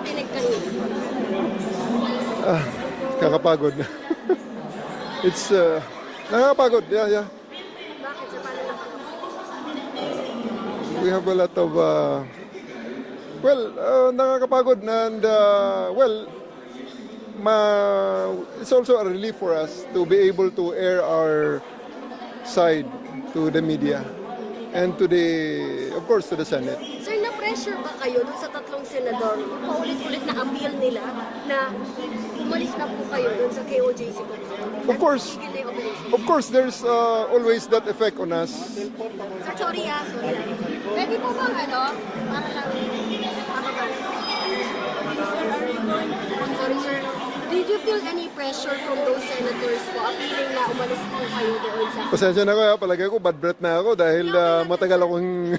narinig kanina? Ah, kakapagod na. It's, nakakapagod, yeah. Bakit? Sa paano nakakapagod? We have a lot of, nakakapagod and, it's also a relief for us to be able to air our side to the media and to of course, to the Senate. Sir, na-pressure ba kayo dun sa tatlong senador? Yung paulit-ulit na appeal nila na umalis na po kayo dun sa KOJC po? Of course, there's always that effect on us. Sir, sorry. Pwede po bang para lang, sorry sir, did you feel any pressure from those senators po appealing na umalis po kayo doon sa... Pasensya na kayo, palagay ko bad breath na ako dahil matagal akong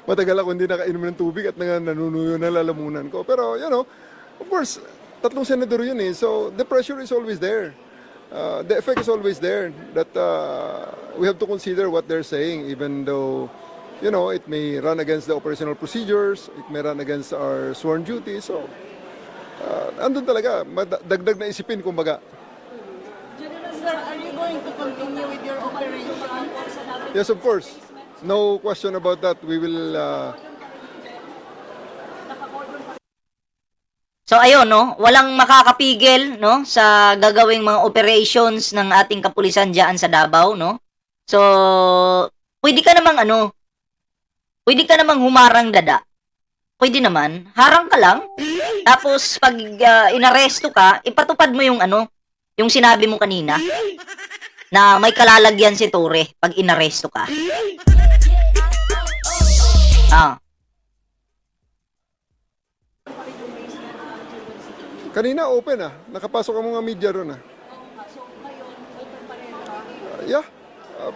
matagal ako hindi nakainom ng tubig at nanunuyo na lalamunan ko. Pero, of course, tatlong senador yun eh. So, the pressure is always there. The effect is always there that we have to consider what they're saying even though, it may run against the operational procedures, it may run against our sworn duty. So, andun talaga, dagdag na isipin kumbaga. Sir, are you going to continue with your operation? Yes, of course. No question about that. We will... So ayun no, walang makakapigil no sa gagawing mga operations ng ating kapulisan diyan sa Davao no. So pwede ka namang humarang dada. Pwede naman, harang ka lang. Tapos pag inaresto ka, ipatupad mo yung sinabi mo kanina na may kalalagyan si Torre pag inaresto ka. Kanina open nakapasok ang mga media ron yeah,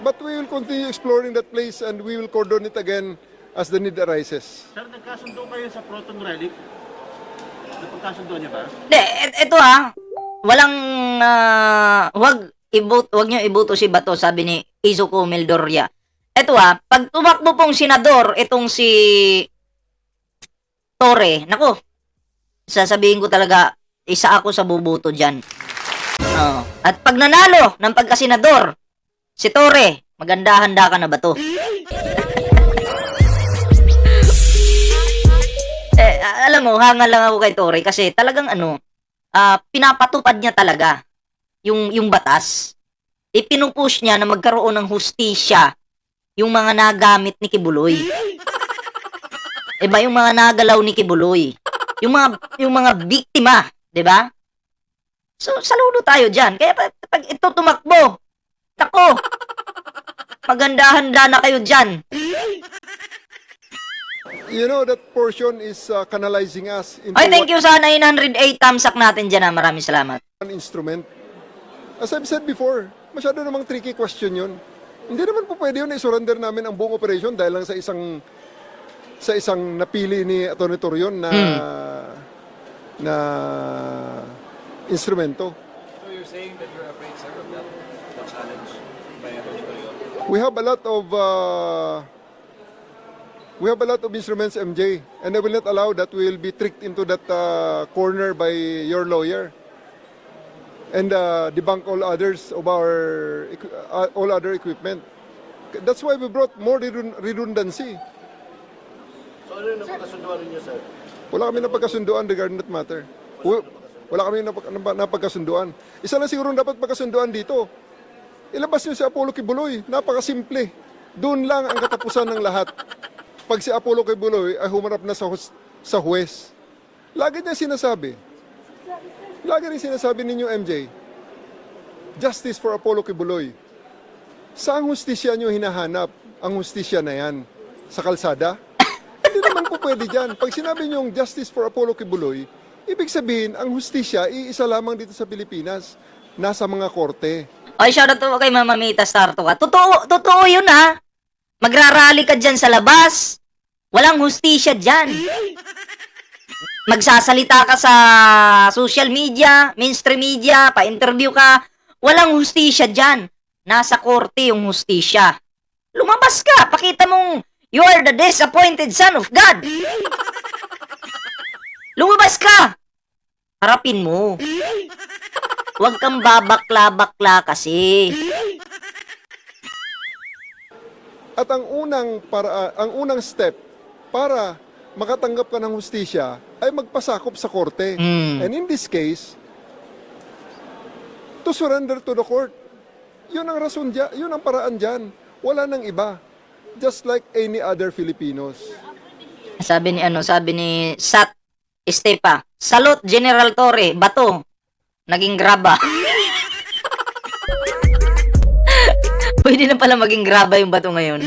but we will continue exploring that place and we will cordon it again as the need arises. Sir, nagkasundo kayo sa Proton Relic? Napagkasundo niya ba? Hindi, ito walang, wag nyo ibuto si Bato, sabi ni Izuko Meldoria. Ito pag tumakbo pong senador, itong si Torre, nako, sasabihin ko talaga, isa ako sa bubuto dyan. At pag nanalo ng pagkasenador, si Torre, maganda-handa ka na ba to? Alam mo, hangal lang ako kay Torre kasi talagang pinapatupad niya talaga yung batas. Ipinupush niya na magkaroon ng hustisya yung mga nagamit ni Kibuloy. Diba? Yung mga nagalaw ni Kibuloy. Yung mga biktima, 'di ba? So saludo tayo diyan. Kaya pag ito tumakbo, tako. Maganda-handa na kayo diyan. That portion is canalizing us into Thank you sa 908 tamsak natin diyan. Maraming salamat. one instrument. As I've said before, masyado namang tricky question 'yun. Hindi naman po pwede yun i-surrender namin ang buong operation dahil lang sa isang napili ni Atty. Torion na instrumento. So you're saying that you're afraid, sir, of that challenge by Atty. Torion? We have a lot of instruments, MJ, and I will not allow that we will be tricked into that corner by your lawyer and debunk all others of all other equipment. That's why we brought more redundancy. So ano yung napagkasunduan ninyo, sir? Wala kami napagkasunduan regarding that matter. Wala kami napagkasunduan. Isa lang siguro dapat pagkasunduan dito. Ilabas niyo si Apollo Kibuloy. Napakasimple. Doon lang ang katapusan ng lahat. Pag si Apollo Kibuloy ay humarap na sa huwes. Lagi rin sinasabi ninyo, MJ, justice for Apollo Kibuloy. Saan hustisya nyo hinahanap ang hustisya na yan? Sa kalsada? Hindi naman po pwede dyan. Pag sinabi nyo justice for Apollo Kibuloy, ibig sabihin, ang hustisya, iisa lamang dito sa Pilipinas. Nasa mga korte. Shoutout to kay Mama Mita Starto ka. Totoo yun Magrarally ka dyan sa labas. Walang hustisya dyan. Magsasalita ka sa social media, mainstream media, pa-interview ka. Walang hustisya dyan. Nasa korte yung hustisya. Lumabas ka. Pakita mong you are the disappointed son of God. Lumabas ka! Harapin mo. Huwag kang babakla-bakla kasi. At ang unang step para makatanggap ka ng hustisya ay magpasakop sa korte. Mm. And in this case, to surrender to the court. Yun ang rason dyan, yun ang paraan dyan. Wala nang iba. Just like any other Filipinos. Sabi ni Sat Estepa, salute General Torre, bato. Naging graba. Pwede na pala maging graba yung bato ngayon.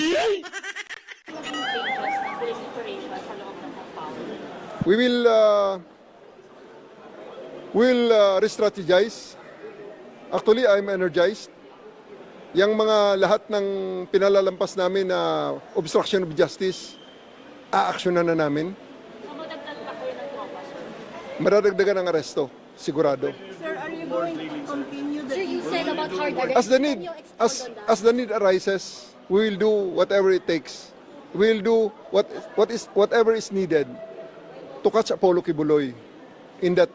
We will re-strategize. Actually, I'm energized. Yang mga lahat ng pinalalampas namin na obstruction of justice, aaksyonan na namin. Madadagdagan ang aresto, sigurado. Sir, are you going to continue the Sir, you said about hard arrest. As the Can need you expound on that? as the need arises, we will do whatever it takes. We will do whatever is needed to catch Apollo Kibuloy in that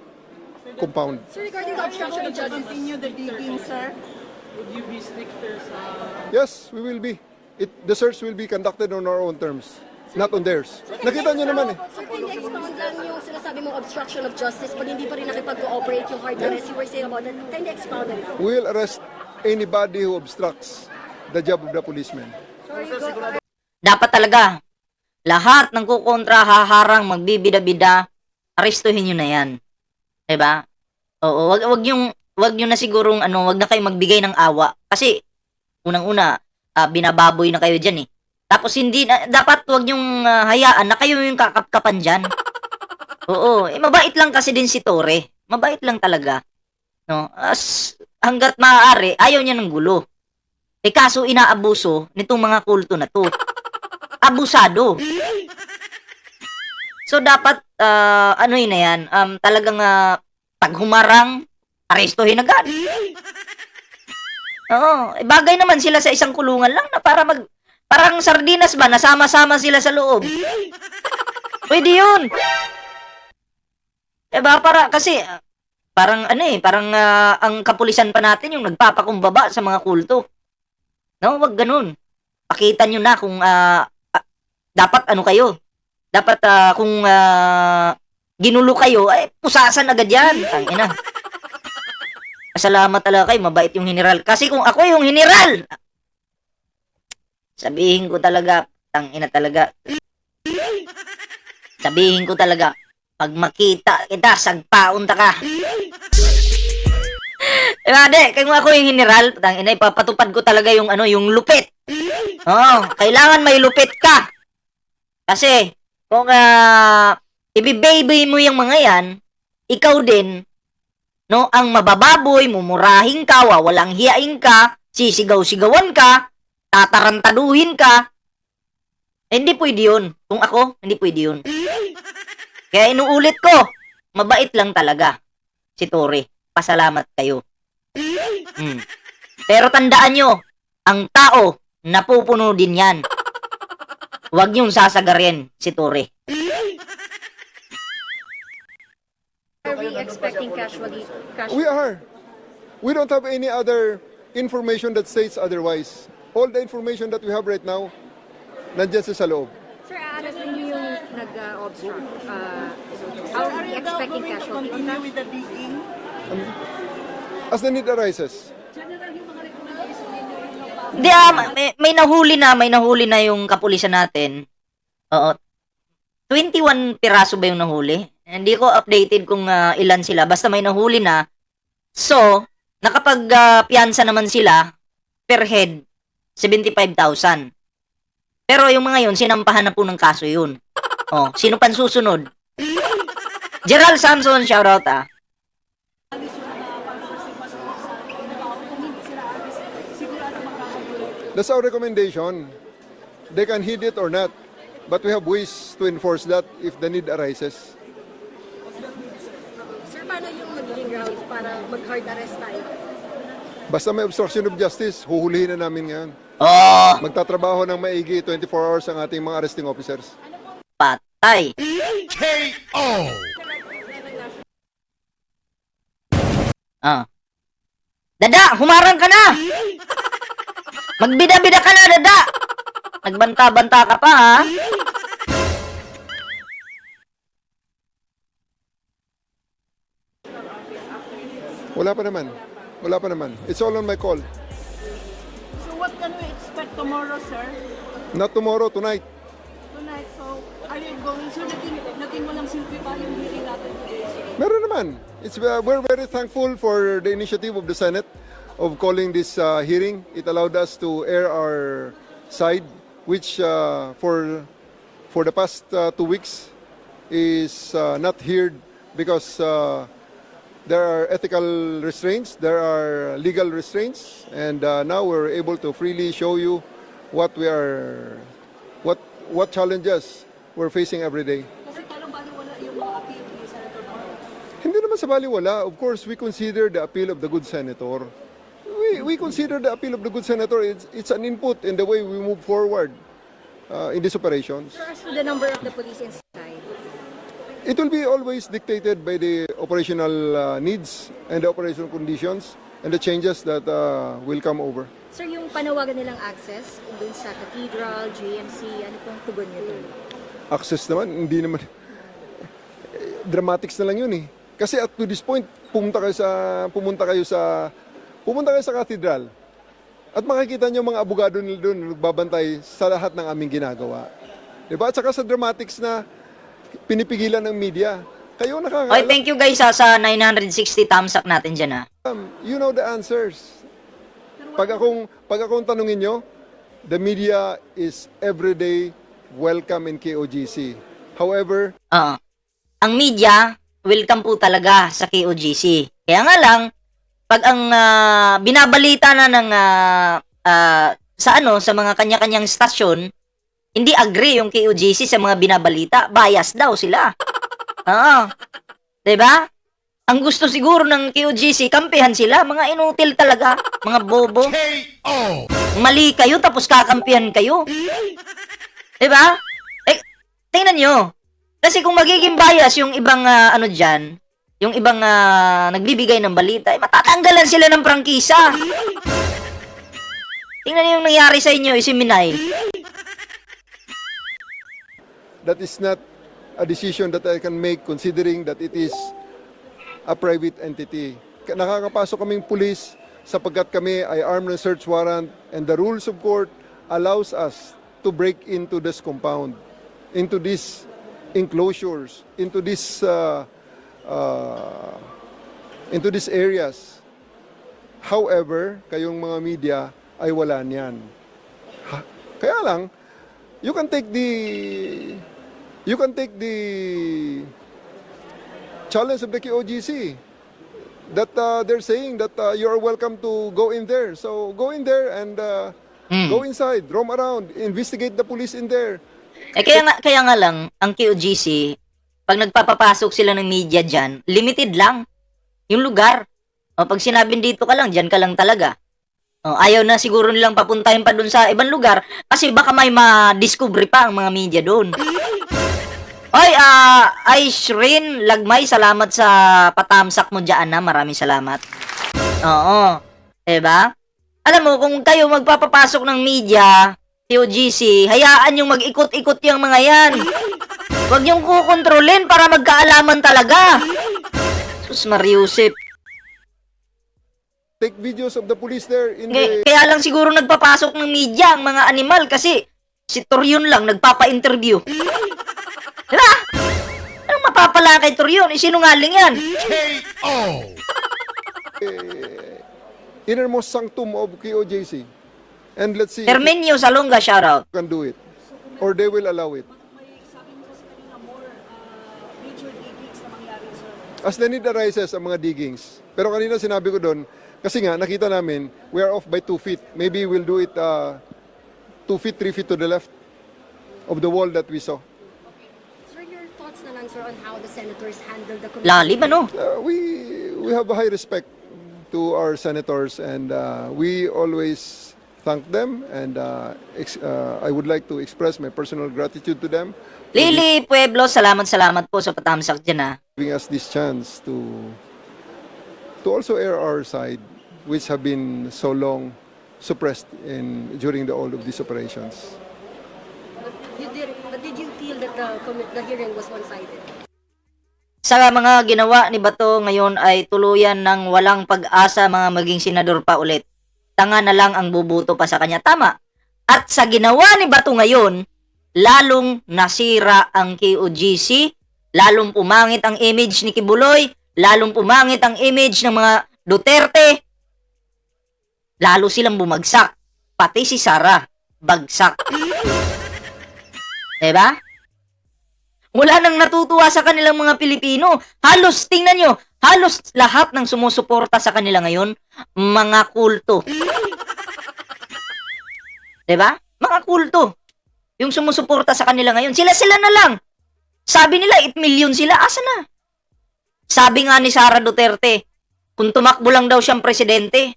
compound. Sir, regarding the obstruction of justice, continue the digging, sir? Would you be stricter sa... Yes, we will be. The search will be conducted on our own terms, not on theirs. Nakita niyo naman eh. Sir, can you expound lang yung sinasabi mong obstruction of justice pag hindi pa rin nakipag-cooperate yung hard arrest? You were saying about that. Can you expound on that? We will arrest anybody who obstructs the job of the policeman. Sorry, go. Dapat talaga, lahat ng kukontra, haharang, magbibida-bida, arestuhin nyo na yan. Diba? Oo, wag nyo na sigurong, wag na kayo magbigay ng awa. Kasi, unang-una, binababoy na kayo dyan eh. Tapos hindi, dapat wag nyong hayaan na kayo yung kakapkapan dyan. Oo, mabait lang kasi din si Torre. Mabait lang talaga. No? Hanggat maaari, ayaw niya ng gulo. Kaso inaabuso nitong mga kulto na to. Abusado. So dapat yun na yan, talagang pag humarang, arestuhin agad. Oo, bagay naman sila sa isang kulungan lang na parang sardinas ba, nasama-sama sila sa loob. Pwede yun. Diba, kasi parang ang kapulisan pa natin yung nagpapakumbaba sa mga kulto. No, wag ganun. Pakita nyo na kung dapat kayo. Dapat kung ginulo kayo, pusasan agad yan. Tangina. Salamat talaga kayo, mabait yung general. Kasi kung ako yung general, sabihin ko talaga, tangina talaga. Sabihin ko talaga, pag makita kita, sagpaunta ka. Diba, kung ako yung general, tangina, ipapatupad ko talaga yung yung lupit. Oo, kailangan may lupit ka. Kasi, kung ibibaby mo yung mga yan, ikaw din, no, ang mabababoy, mumurahin ka, wawalang hiyain ka, sisigaw-sigawan ka, tatarantaduhin ka. Hindi pwede yun. Kung ako, hindi pwede yun. Kaya inuulit ko, mabait lang talaga si Torre. Pasalamat kayo. Pero tandaan nyo, ang tao, napupuno din yan. Huwag niyong sasagarin si Torre. Are we expecting casualty? We are. We don't have any other information that states otherwise. All the information that we have right now, nandyan sa loob. Sir, honestly, yung nag-obstruct, Sir, are are we you expecting going to casualty on continue that? with the digging? As the need arises. Hindi, may nahuli na yung kapulisan natin. Oo. 21 piraso ba yung nahuli? Hindi ko updated kung ilan sila. Basta may nahuli na. So, nakapag-piyansa naman sila per head, 75,000. Pero yung mga yun, sinampahan na po ng kaso yun. Oh, sino pan susunod? Gerald Samson, shoutout ah. That's our recommendation. They can heed it or not. But we have ways to enforce that if the need arises. Sir, paano yung magiging grounds para mag-hard arrest tayo? Basta may obstruction of justice, huhulihin na namin ngayon. Oh, Magtatrabaho ng maigi 24 hours ang ating mga arresting officers. patay. Dada, humarang ka na! Magbida-bida ka na, Dada! Nagbanta-banta ka pa, ha? Wala pa naman. Wala pa naman. It's all on my call. So what can we expect tomorrow, sir? Not tomorrow, tonight. Tonight, so are you going? So naging walang silbi pa yung hearing natin today, sir? Meron naman. We're very thankful for the initiative of the Senate of calling this hearing. It allowed us to air our side, which for the past 2 weeks is not heard because there are ethical restraints, there are legal restraints, and now we're able to freely show you what challenges we're facing every day. Kasi parang baliwala yung mga appeal ni Senator Mark. Hindi naman sa baliwala. Of course, we consider the appeal of the good senator. We consider the appeal of the good senator. It's an input in the way we move forward in these operations. Sir, as to the number of the police inside, It will be always dictated by the operational needs and the operational conditions and the changes that will come over. sir, yung panawagan nilang access dun sa Cathedral, JMC, ano pong tugon niyo dun? Access naman, hindi naman. Dramatics na lang yun eh. Kasi at to this point, pumunta kayo sa Cathedral. At makikita niyo mga abogado nila doon nagbabantay sa lahat ng aming ginagawa. Diba? At saka sa dramatics na pinipigilan ng media. Kayo Okay, nakakaalam. thank you guys, sa 960 thumbs up natin dyan, ha? You know the answers. Pag akong tanungin nyo, the media is everyday welcome in KOGC. However, Oo. Ang media, welcome po talaga sa KOGC. Kaya nga lang, pag ang binabalita na ng sa mga kanya-kanyang stasyon, hindi agree yung KOGC sa mga binabalita, bias daw sila. Oo. 'Di ba? Ang gusto siguro ng KOGC, kampihan sila, mga inutil talaga, mga bobo. Mali kayo tapos kakampihan kayo. 'Di ba? Eh, tingnan nyo. Kasi kung magiging bias yung ibang diyan, yung ibang nagbibigay ng balita, matatanggalan sila ng prangkisa. Tingnan niyo yung nangyari sa inyo, isiminay. that is not a decision that I can make considering that it is a private entity. Nakakapasok kaming pulis sapagkat kami ay armed and search warrant and the rules of court allows us to break into this compound, into these enclosures, into these areas. However, kayong mga media ay wala niyan. Kaya lang, you can take the challenge of the KOGC that they're saying that you are welcome to go in there. So go in there and go inside, roam around, investigate the police in there. Kaya nga lang, ang KOGC, pag nagpapapasok sila ng media dyan, limited lang yung lugar. O, pag sinabing dito ka lang, dyan ka lang talaga. O, ayaw na siguro nilang papuntahin pa dun sa ibang lugar kasi baka may ma-discover pa ang mga media doon. Oy, Aishrin Lagmay, salamat sa patamsak mo dyan na. Maraming salamat. Oo. Diba? Alam mo, kung kayo magpapapasok ng media, KOGC, hayaan yung mag-ikot-ikot yung mga yan. Huwag yung kukontrolin para magkaalaman talaga. Sus Mariusip. Take videos of the police there in the... Kaya lang siguro nagpapasok ng media ang mga animal kasi si Torion lang nagpapa-interview. Diba? Anong mapapala kay Torion? Sinungaling yan. innermost sanctum of KOJC. And let's see if Termenio Salonga, shoutout. you can do it. Or they will allow it. May sabi mo kasi kanina more major diggings na mangyari, sir. As the need arises, ang mga diggings. Pero kanina sinabi ko doon, kasi nga, nakita namin, we are off by 2 feet. Maybe we'll do it 2 feet, 3 feet to the left of the wall that we saw. Sir, your thoughts na lang, sir, on how the senators handle the committee? Lalim, ano? We have a high respect to our senators and we always thank them and I would like to express my personal gratitude to them for Lily Pueblo, salamat po sa patamsak dyan, ha. giving us this chance to to also air our side, which have been so long suppressed during all of these operations. But did you feel that the hearing was one-sided? Sa mga ginawa ni Bato ngayon ay tuluyan ng walang pag-asa mga maging senador pa ulit. Tanga na lang ang bubuto pa sa kanya. Tama. At sa ginawa ni Bato ngayon, lalong nasira ang KOGC, lalong pumangit ang image ni Kibuloy, lalong pumangit ang image ng mga Duterte, lalo silang bumagsak. Pati si Sara, bagsak. Diba? Wala nang natutuwa sa kanilang mga Pilipino. Halos, tingnan nyo, halos lahat ng sumusuporta sa kanila ngayon, mga kulto. Diba? Mga kulto. Yung sumusuporta sa kanila ngayon, sila na lang. Sabi nila, 8 million sila. Asa na? Sabi nga ni Sara Duterte, kung tumakbo lang daw siyang presidente,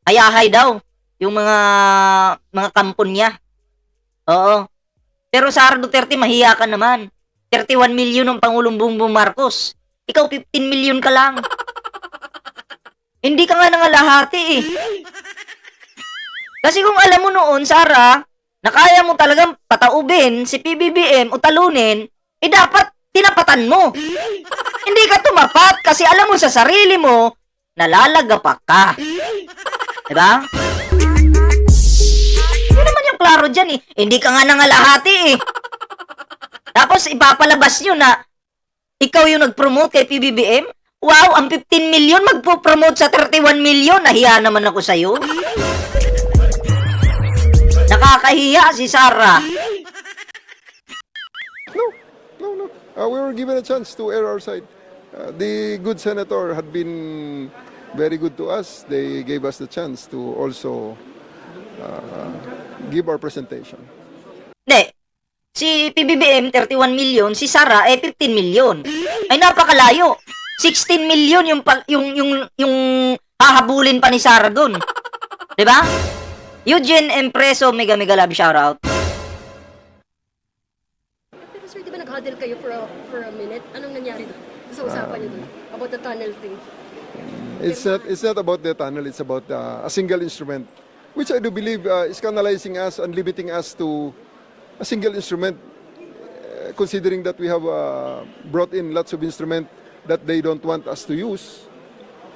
ayahay daw yung mga kampon niya. Oo. Pero Sara Duterte, mahiya ka naman. 31 million ang Pangulong Bongbong Marcos. Ikaw 15 million ka lang. Hindi ka nga nangalahati eh. Kasi kung alam mo noon, Sara, na kaya mo talagang pataubin si PBBM o talunin, eh dapat tinapatan mo. Hindi ka tumapat kasi alam mo sa sarili mo, nalalagapak ka. Diba? Yun naman yung klaro dyan eh. Hindi ka nga nangalahati eh. Tapos ipapalabas nyo na ikaw yung nag-promote kay PBBM. Wow, ang 15 million magpo-promote sa 31 million. Nahiya naman ako sa'yo. Nakakahiya si Sara. No. We were given a chance to air our side. The good senator had been very good to us. They gave us the chance to also give our presentation. Hindi. Si PBBM, 31 million. Si Sara, 15 million. Ay, napakalayo. 16 million yung hahabulin pa ni Sara dun. Diba? Eugene Empreso, mega love shoutout. Pero sir, di ba nag-huddle kayo for a minute? Anong nangyari doon? Sa usapan niyo doon? About the tunnel thing? It's not about the tunnel, it's about a single instrument, which I do believe is canalizing us and limiting us to a single instrument, considering that we have brought in lots of instruments that they don't want us to use.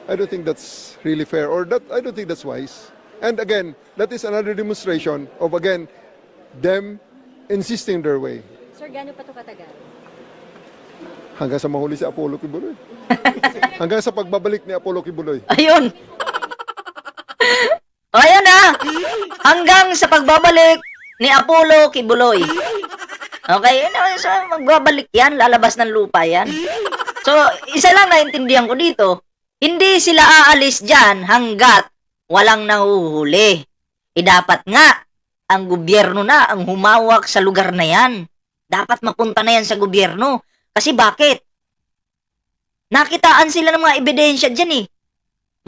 I don't think that's really fair, or that I don't think that's wise. And again, that is another demonstration of, again, them insisting their way. Sir, gano'n pa ito katagal? Hanggang sa mahuli si Apollo Kibuloy. Hanggang sa pagbabalik ni Apollo Kibuloy. Ayun. O, ayan na. Hanggang sa pagbabalik ni Apollo Kibuloy. Okay, so magbabalik yan, lalabas ng lupa yan. So, isa lang naintindihan ko dito, hindi sila aalis dyan hanggat walang nahuhuli. Dapat nga, ang gobyerno na ang humawak sa lugar na yan. Dapat mapunta na yan sa gobyerno. Kasi bakit? Nakitaan sila ng mga ebidensya dyan eh.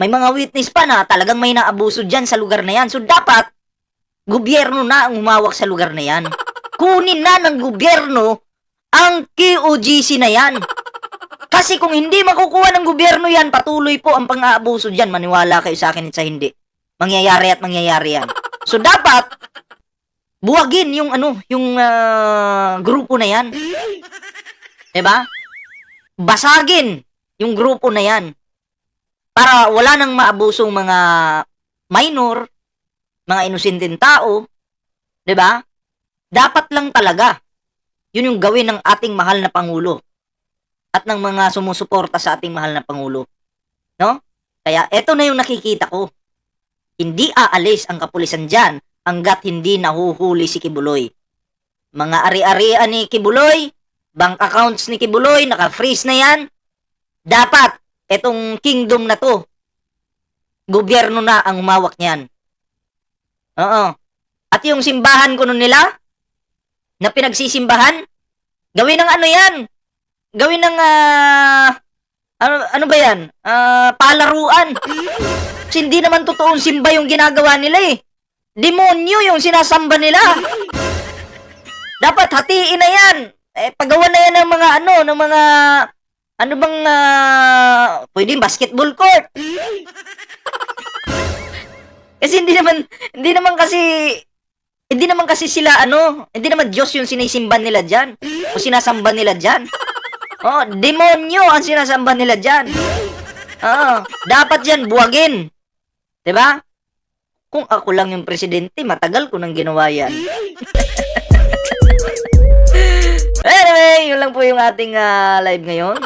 May mga witness pa na talagang may naabuso dyan sa lugar na yan. So dapat, gobyerno na ang humawak sa lugar na yan. Kunin na ng gobyerno ang KOGC na yan. Kasi kung hindi makukuha ng gobyerno yan, patuloy po ang pang-aabuso dyan. Maniwala kayo sa akin at sa hindi. Mangyayari at mangyayari yan. So dapat, buwagin yung grupo na yan. Diba? Basagin yung grupo na yan. Para wala nang maabusong mga minor, mga inosenteng tao. Diba? Dapat lang talaga. Yun yung gawin ng ating mahal na Pangulo. At ng mga sumusuporta sa ating mahal na Pangulo. No? Kaya eto na yung nakikita ko. Hindi aalis ang kapulisan dyan hanggat hindi nahuhuli si Kibuloy. Mga ari-arian ni Kibuloy, bank accounts ni Kibuloy, naka-freeze na yan. Dapat, etong kingdom na to, gobyerno na ang umawak niyan. Oo. At yung simbahan kuno nila, na pinagsisimbahan, gawin ng ano yan? Gawin ng, ano ba yan? Palaruan. Kasi hindi naman totoong simba yung ginagawa nila eh. Demonyo yung sinasamba nila. Dapat hatiin na yan. Pagawa na yan ng mga Ano bang, pwedeng basketball court? Kasi hindi naman kasi sila hindi naman Diyos yung sinisimba nila diyan o sinasamba nila diyan. Oh, demonyo ang sinasamba nila diyan. Dapat yan buwagin. 'Di ba? Kung ako lang yung presidente, matagal ko nang ginawa yan. Anyway, yun lang po yung ating live ngayon.